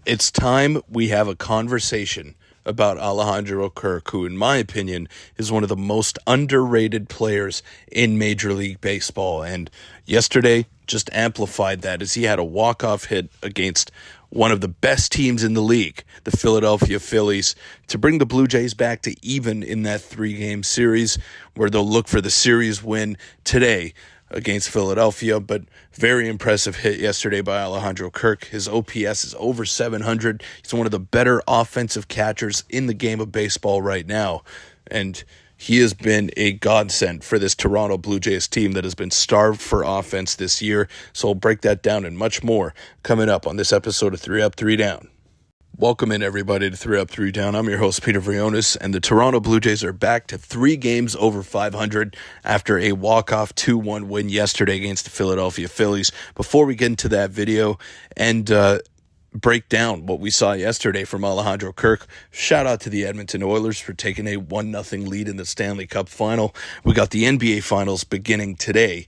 It's time we have a conversation about Alejandro Kirk, who, in my opinion, is one of the most underrated players in Major League Baseball. And yesterday just amplified that as he had a walk-off hit against one of the best teams in the league, the Philadelphia Phillies, to bring the Blue Jays back to even in that three-game series, where they'll look for the series win today against Philadelphia. But very impressive hit yesterday by Alejandro Kirk. His OPS is over 700. He's one of the better offensive catchers in the game of baseball right now. And he has been a godsend for this Toronto Blue Jays team that has been starved for offense this year. So we'll break that down and much more coming up on this episode of 3 Up, 3 Down. Welcome in, everybody, to 3 Up, 3 Down. I'm your host, Peter Vrionis, and the Toronto Blue Jays are back to 3 games over 500 after a walk-off 2-1 win yesterday against the Philadelphia Phillies. Before we get into that video and break down what we saw yesterday from Alejandro Kirk, shout out to the Edmonton Oilers for taking a 1-0 lead in the Stanley Cup final. We got the NBA Finals beginning today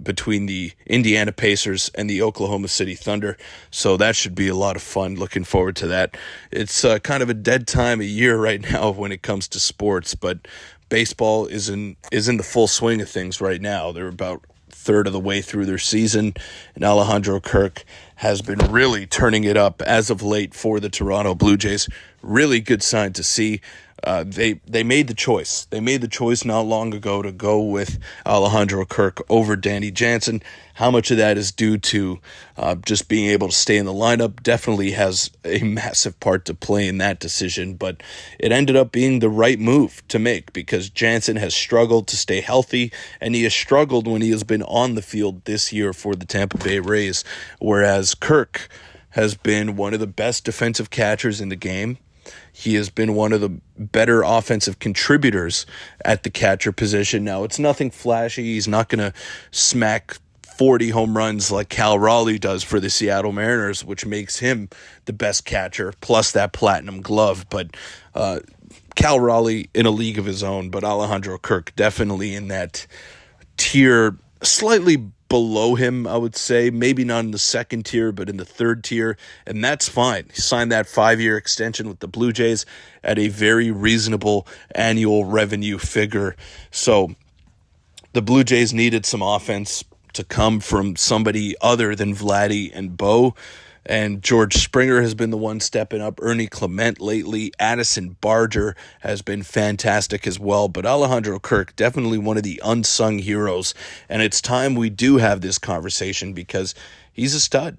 between the Indiana Pacers and the Oklahoma City Thunder, so that should be a lot of fun. Looking forward to that. It's kind of a dead time of year right now when it comes to sports, but baseball is in the full swing of things right now. They're about third of the way through their season, and Alejandro Kirk has been really turning it up as of late for the Toronto Blue Jays. Really good sign to see. They made the choice. They made the choice not long ago to go with Alejandro Kirk over Danny Jansen. How much of that is due to just being able to stay in the lineup definitely has a massive part to play in that decision, but it ended up being the right move to make because Jansen has struggled to stay healthy, and he has struggled when he has been on the field this year for the Tampa Bay Rays, whereas Kirk has been one of the best defensive catchers in the game. He has been one of the better offensive contributors at the catcher position. Now, it's nothing flashy. He's not going to smack 40 home runs like Cal Raleigh does for the Seattle Mariners, which makes him the best catcher, plus that platinum glove. But Cal Raleigh in a league of his own, but Alejandro Kirk definitely in that tier, slightly below him, I would say. Maybe not in the second tier, but in the third tier, and that's fine. He signed that 5-year extension with the Blue Jays at a very reasonable annual revenue figure. So the Blue Jays needed some offense to come from somebody other than Vladdy and Bo, and George Springer has been the one stepping up. Ernie Clement lately. Addison Barger has been fantastic as well. But Alejandro Kirk, definitely one of the unsung heroes. And it's time we do have this conversation because he's a stud.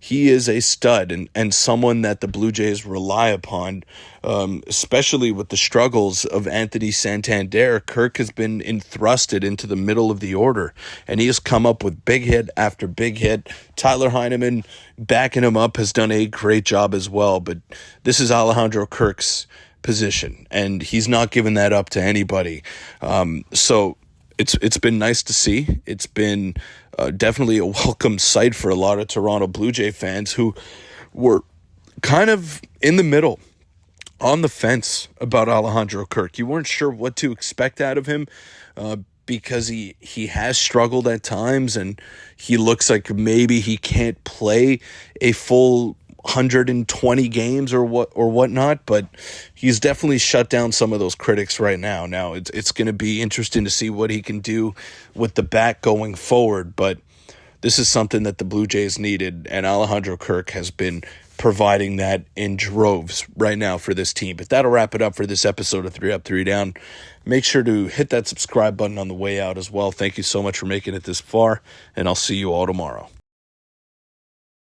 He is a stud and someone that the Blue Jays rely upon, especially with the struggles of Anthony Santander. Kirk has been thrusted into the middle of the order, and he has come up with big hit after big hit. Tyler Heineman, backing him up, has done a great job as well, but this is Alejandro Kirk's position, and he's not giving that up to anybody. So it's been nice to see. It's been definitely a welcome sight for a lot of Toronto Blue Jay fans who were kind of in the middle, on the fence about Alejandro Kirk. You weren't sure what to expect out of him because he has struggled at times, and he looks like maybe he can't play a full 120 games or whatnot, but he's definitely shut down some of those critics right now. Now it's going to be interesting to see what he can do with the bat going forward, but this is something that the Blue Jays needed, and Alejandro Kirk has been providing that in droves right now for this team. But that'll wrap it up for this episode of 3 Up, 3 Down. Make sure to hit that subscribe button on the way out as well. Thank you so much for making it this far, and I'll see you all tomorrow.